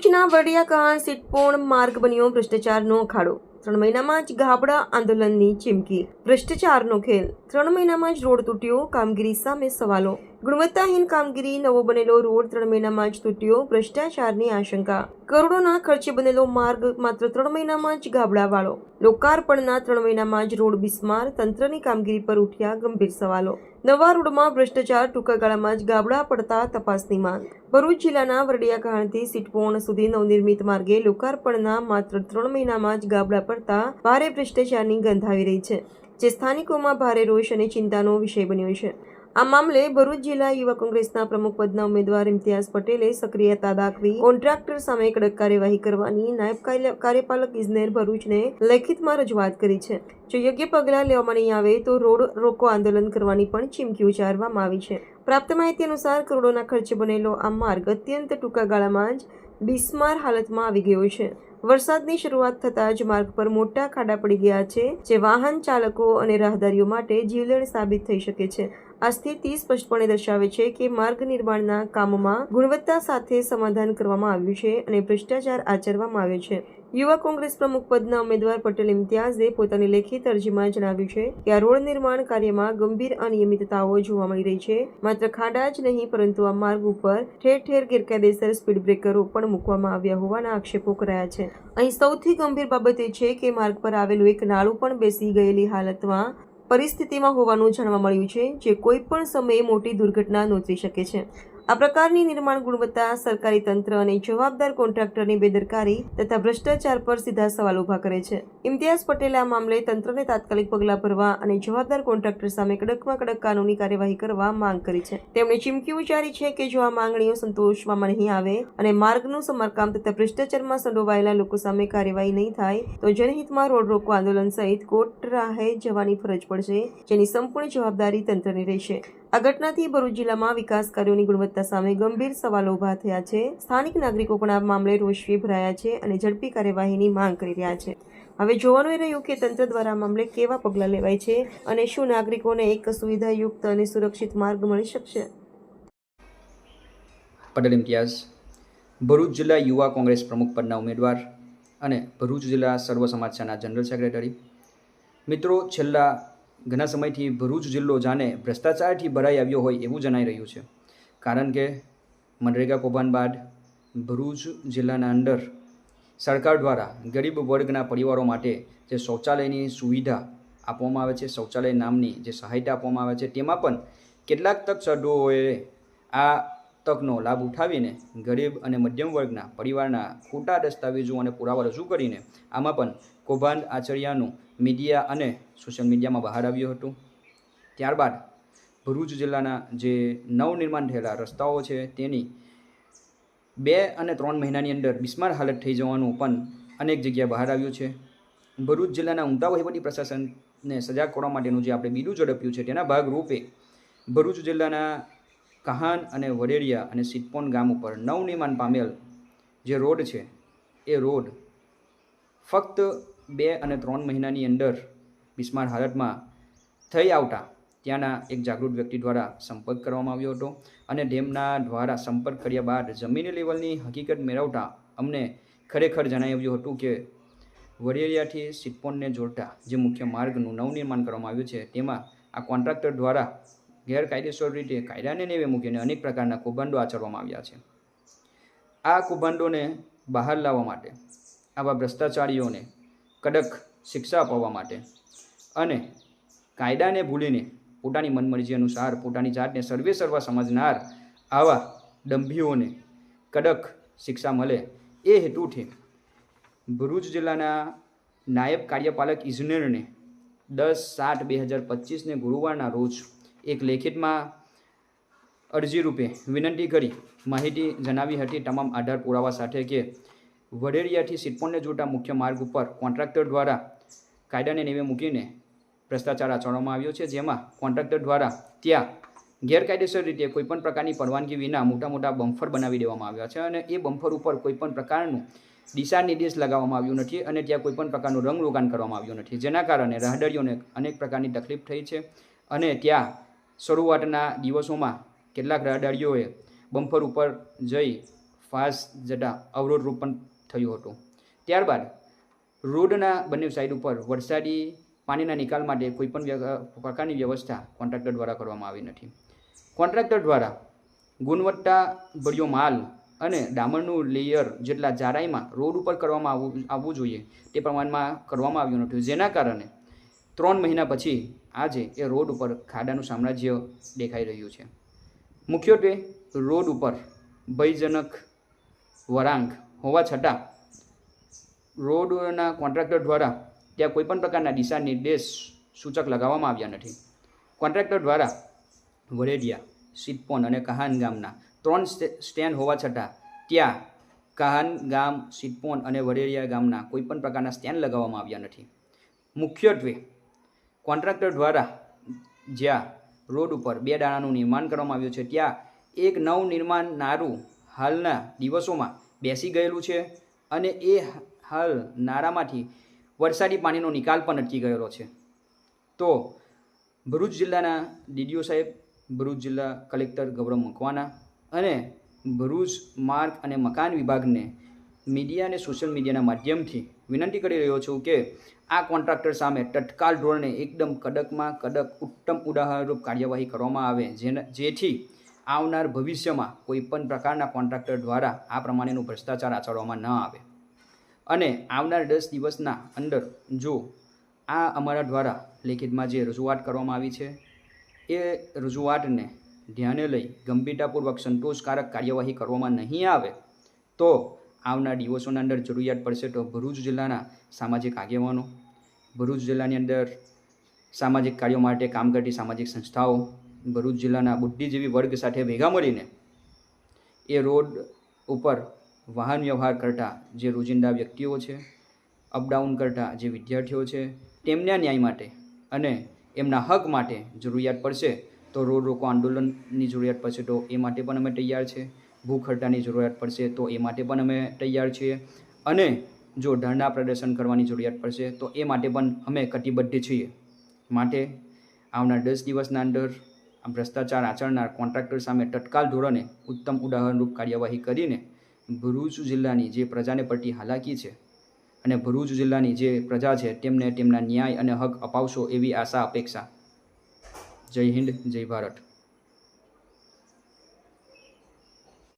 ભરૂચના વડિયા સિટપોણ માર્ગ બન્યો ભ્રષ્ટાચારનો અખાડો। 3 મહિનામાં જ ગાબડા આંદોલનની ચીમકી। ભ્રષ્ટાચારનો ખેલ। 3 મહિનામાં જ રોડ તૂટ્યો, કામગીરી સામે સવાલો। ગુણવત્તાહીન કામગીરી, નવો બનેલો રોડ 3 મહિનામાં જ તૂટ્યો, ભ્રષ્ટાચારની આશંકા। કરોડોના ખર્ચે બનેલો માર્ગ માત્ર 3 મહિનામાં જ ગાબડાવાળો। લોકાર્પણના 3 મહિનામાં જ રોડ બિસ્માર, તંત્રની કામગીરી પર ઉઠ્યા ગંભીર સવાલો। નવા રોડમાં ભ્રષ્ટાચાર, ટૂંકા ગાળામાં જ ગાબડા પડતા તપાસની માંગ। ભરૂચ જિલ્લાના વડિયા સિટપોણ સુધી નવનિર્મિત માર્ગે લોકાર્પણના માત્ર 3 મહિનામાં જ ગાબડા પડતા ભારે ભ્રષ્ટાચારની ગંધ આવી રહી છે, જે સ્થાનિકોમાં ભારે રોષ અને ચિંતાનો વિષય બન્યો છે। આ મામલે ભરૂચ જિલ્લા યુવા કોંગ્રેસના પ્રમુખ પદના ઉમેદવાર ઇમ્તિયાઝ પટેલે સક્રિયતા દાખવી કોન્ટ્રાક્ટર સામે કડક કાર્યવાહી કરવાની નાયબ કાર્યપાલક ઇજનેર ભરૂચને લેખિતમાં રજૂઆત કરી છે। જો યોગ્ય પગલાં લેવામાં નહીં આવે તો રોડ રોકો આંદોલન કરવાની પણ ચીમકી ઉચ્ચારવામાં આવી છે। પ્રાપ્ત માહિતી અનુસાર કરોડોના ખર્ચે બનેલો આ માર્ગ અત્યંત ટૂંકા ગાળામાં જ બિસ્માર હાલતમાં આવી ગયો છે। વરસાદની શરૂઆત થતાં જ માર્ગ પર મોટા ખાડા પડી ગયા છે, જે વાહન ચાલકો અને રાહદારીઓ માટે જીવલેણ સાબિત થઈ શકે છે। આ સ્થિતિ સ્પષ્ટપણે દર્શાવે છે કે માર્ગ નિર્માણના કામમાં ગુણવત્તા સાથે સમાધાન કરવામાં આવ્યું છે અને ભ્રષ્ટાચાર આચરવામાં આવ્યો છે। યુવા કોંગ્રેસ પ્રમુખ પદના ઉમેદવાર પટેલ ઇમ્તિયાઝે પોતાની લેખિત અરજીમાં જણાવ્યું છે કે આ રોડ નિર્માણ કાર્યમાં ગંભીર અનિયમિતતાઓ જોવા મળી રહી છે। માત્ર ખાડા જ નહીં, પરંતુ આ માર્ગ ઉપર ઠેર ઠેર ગેરકાયદેસર સ્પીડ બ્રેકરો પણ મૂકવામાં આવ્યા હોવાના આક્ષેપો કરાયા છે। અહીં સૌથી ગંભીર બાબત એ છે કે માર્ગ પર આવેલું એક નાળું પણ બેસી ગયેલી હાલતમાં પરિસ્થિતિમાં હોવાનું જાણવા મળ્યું છે, જે કોઈ પણ સમયે મોટી દુર્ઘટના નોંધી શકે છે। આ પ્રકારની નિર્માણ ગુણવત્તા, સરકારી તંત્ર અને જવાબદાર કોન્ટ્રાક્ટરની બેદરકારી તથા ભ્રષ્ટાચાર પર સીધા સવાલ ઉભા કરે છે। ઇમ્તિયાઝ પટેલે આ મામલે તંત્રને તાત્કાલિક પગલાં ભરવા અને જવાબદાર કોન્ટ્રાક્ટર સામે કડકમાં કડક કાનૂની કાર્યવાહી કરવા માંગ કરી છે। તેમણે ચીમકી ઉચ્ચારી છે કે જો આ માંગણીઓ સંતોષવામાં નહીં આવે અને માર્ગનું સમારકામ તથા ભ્રષ્ટાચારમાં સંડોવાયેલા લોકો સામે કાર્યવાહી નહીં થાય તો જનહિતમાં રોડ રોકો આંદોલન સહિત કોર્ટ રાહે જવાની ફરજ પડશે, જેની સંપૂર્ણ જવાબદારી તંત્રની રહેશે। આ ઘટનાથી ભરૂચ જિલ્લામાં વિકાસ કાર્યોની ગુણવત્તા સામે ગંભીર સવાલો ઉભા થયા છે। સ્થાનિક નાગરિકો પણ આ મામલે રોષે ભરાયા છે અને ઝડપી કાર્યવાહીની માંગ કરી રહ્યા છે। હવે જોવાનું એ રહ્યું કે તંત્ર દ્વારા આ મામલે કેવા પગલાં લેવાય છે અને શું નાગરિકોને એક સુવિધાયુક્ત અને સુરક્ષિત માર્ગ મળી શકશે। પટેલ ઇમ્તિયાઝ, ભરૂચ જિલ્લા યુવા કોંગ્રેસ પ્રમુખ પદના ઉમેદવાર અને ભરૂચ જિલ્લા સર્વ સમાજ સેના જનરલ સેક્રેટરી। મિત્રો, છેલ્લા ઘણા સમયથી ભરૂચ જિલ્લો જાણે ભ્રષ્ટાચારથી ભરાઈ આવ્યો હોય એવું જણાઈ રહ્યું છે, કારણ કે મનરેગા કૌભાંડ બાદ ભરૂચ જિલ્લાના અંદર સરકાર દ્વારા ગરીબ વર્ગના પરિવારો માટે જે શૌચાલયની સુવિધા આપવામાં આવે છે, શૌચાલય નામની જે સહાયતા આપવામાં આવે છે, તેમાં પણ કેટલાક તક સર્જોએ આ તકનો લાભ ઉઠાવીને ગરીબ અને મધ્યમ વર્ગના પરિવારના ખોટા દસ્તાવેજો અને પુરાવા રજૂ કરીને આમાં પણ કૌભાંડ આચર્યાનું મીડિયા અને સોશિયલ મીડિયામાં બહાર આવ્યું હતું। ત્યારબાદ ભરૂચ જિલ્લાના જે નવનિર્માણ થયેલા રસ્તાઓ છે તેની 2 અને 3 મહિનાની અંદર બિસ્માર હાલત થઈ જવાનું પણ અનેક જગ્યાએ બહાર આવ્યું છે। ભરૂચ જિલ્લાના ઊંટા વહીવટી પ્રશાસનને સજાગ કરવા માટેનું જે આપણે બીડું ઝડપ્યું છે તેના ભાગરૂપે ભરૂચ જિલ્લાના કહાન અને વડેરિયા અને સિટપોન ગામ ઉપર નવનિર્માણ પામેલ જે રોડ છે એ રોડ ફક્ત 2 અને 3 મહિનાની અંદર બિસ્માર હાલતમાં થઈ આવતા ત્યાંના એક જાગૃત વ્યક્તિ દ્વારા સંપર્ક કરવામાં આવ્યો હતો અને તેમના દ્વારા સંપર્ક કર્યા બાદ જમીની લેવલની હકીકત મેળવતા અમને ખરેખર જણાવ્યું હતું કે વડેરિયાથી સિટપોનને જોડતા જે મુખ્ય માર્ગનું નવનિર્માણ કરવામાં આવ્યું છે તેમાં આ કોન્ટ્રાક્ટર દ્વારા ગેરકાયદેસર રીતે કાયદાને નેવે મૂકીને અનેક પ્રકારના કૌભાંડો આચરવામાં આવ્યા છે। આ કૌભાંડોને બહાર લાવવા માટે, આવા ભ્રષ્ટાચારીઓને કડક શિક્ષા અપાવવા માટે અને કાયદાને ભૂલીને પોતાની મનમરજી અનુસાર પોતાની જાતને સર્વા સમજનાર આવા દંભીઓને કડક શિક્ષા મળે એ હેતુથી ભરૂચ જિલ્લાના નાયબ કાર્યપાલક ઇજનેરને 10/7/2025ને ગુરુવારના રોજ એક લેખિતમાં અરજી રૂપે વિનંતી કરી માહિતી જણાવી હતી તમામ આધાર પુરાવા સાથે કે વડેરિયાથી સિટપોનને જોડતા મુખ્ય માર્ગ ઉપર કોન્ટ્રાક્ટર દ્વારા કાયદાને નેવે મૂકીને ભ્રષ્ટાચાર આચરવામાં આવ્યો છે, જેમાં કોન્ટ્રાક્ટર દ્વારા ત્યાં ગેરકાયદેસર રીતે કોઈપણ પ્રકારની પરવાનગી વિના મોટા મોટા બમ્ફર બનાવી દેવામાં આવ્યા છે અને એ બમ્ફર ઉપર કોઈપણ પ્રકારનું દિશા નિર્દેશ લગાવવામાં આવ્યું નથી અને ત્યાં કોઈપણ પ્રકારનું રંગરોગાન કરવામાં આવ્યું નથી, જેના કારણે રાહદારીઓને અનેક પ્રકારની તકલીફ થઈ છે અને ત્યાં શરૂઆતના દિવસોમાં કેટલાક રાહદારીઓએ બમ્ફર ઉપર જઈ ફાસ્ટ જતા અવરોધરૂપ પણ થયું હતું. ત્યારબાદ રોડના બંને સાઈડ ઉપર વરસાદી પાણીના નિકાલ માટે કોઈપણ પ્રકારની વ્યવસ્થા કોન્ટ્રાક્ટર દ્વારા કરવામાં આવી નથી. કોન્ટ્રાક્ટર દ્વારા ગુણવત્તાભર્યો માલ અને ડામરનું લેયર જેટલા જાડાઈમાં રોડ ઉપર કરવામાં આવવું જોઈએ તે પ્રમાણમાં કરવામાં આવ્યું નથી, જેના કારણે 3 મહિના પછી આજે એ રોડ ઉપર ખાડાનું સામ્રાજ્ય દેખાઈ રહ્યું છે. મુખ્યત્વે રોડ ઉપર ભયજનક વળાંક હોવા છતાં રોડના કોન્ટ્રાક્ટર દ્વારા ત્યાં કોઈપણ પ્રકારના દિશા નિર્દેશ સૂચક લગાવવામાં આવ્યા નથી. કોન્ટ્રાક્ટર દ્વારા વરેડિયા, સિદ્ધપોન અને કહાન ગામના 3 સ્ટેન્ડ હોવા છતાં ત્યાં કહાન ગામ, સિદ્ધપોન અને વરેડિયા ગામના કોઈપણ પ્રકારના સ્ટેન્ડ લગાવવામાં આવ્યા નથી. મુખ્યત્વે કોન્ટ્રાક્ટર દ્વારા જ્યાં રોડ ઉપર 2 દાણાનું નિર્માણ કરવામાં આવ્યું છે ત્યાં એક નવનિર્માણ નારું હાલના દિવસોમાં બેસી ગયેલું છે અને એ હાલ નારામાંથી વરસાદી પાણીનો નિકાલ પણ અટકી ગયેલો છે. તો ભરૂચ જિલ્લાના ડીડીઓ સાહેબ, ભરૂચ જિલ્લા કલેક્ટર ગૌરવ મકવાના અને ભરૂચ માર્ગ અને મકાન વિભાગને મીડિયા અને સોશિયલ મીડિયાના માધ્યમથી વિનંતી કરી રહ્યો છું કે આ કોન્ટ્રાક્ટર સામે તત્કાલ ધોરણે એકદમ કડકમાં કડક ઉત્તમ ઉદાહરણરૂપ કાર્યવાહી કરવામાં આવે, જેથી આવનાર ભવિષ્યમાં કોઈપણ પ્રકારના કોન્ટ્રાક્ટર દ્વારા આ પ્રમાણેનું ભ્રષ્ટાચાર આચરવામાં ન આવે. અને આવનાર 10 દિવસના અંદર જો આ અમારા દ્વારા લેખિતમાં જે રજૂઆત કરવામાં આવી છે એ રજૂઆતને ધ્યાને લઈ ગંભીરતાપૂર્વક સંતોષકારક કાર્યવાહી કરવામાં નહીં આવે તો આવનાર દિવસોના અંદર જરૂરિયાત પડશે તો ભરૂચ જિલ્લાના સામાજિક આગેવાનો, ભરૂચ જિલ્લાની અંદર સામાજિક કાર્યો માટે કામ કરતી સામાજિક સંસ્થાઓ, ભરૂચ જિલ્લાના બુદ્ધિજીવી વર્ગ સાથે ભેગા મળીને એ રોડ ઉપર વાહન વ્યવહાર કરતા જે રોજિંદા વ્યક્તિઓ છે, અપડાઉન કરતા જે વિદ્યાર્થીઓ છે, તેમના ન્યાય માટે અને એમના હક માટે જરૂરિયાત પડશે તો રોડ રોકો આંદોલનની જરૂરિયાત પડશે તો એ માટે પણ અમે તૈયાર છે. ભૂખ હડતાલની જરૂરિયાત પડશે તો એ માટે પણ અમે તૈયાર છીએ. અને જો ધરણા પ્રદર્શન કરવાની જરૂરિયાત પડશે તો એ માટે પણ અમે કટિબદ્ધ છીએ. માટે આવનાર 10 દિવસના અંદર આ ભ્રષ્ટાચાર આચરનાર કોન્ટ્રાક્ટર સામે તત્કાલ ધોરણે ઉત્તમ ઉદાહરણરૂપ કાર્યવાહી કરીને ભરૂચ જિલ્લાની જે પ્રજાને પડતી હાલાકી છે અને ભરૂચ જિલ્લાની જે પ્રજા છે તેમને તેમના ન્યાય અને હક અપાવશો એવી આશા અપેક્ષા. જય હિન્દ, જય ભારત.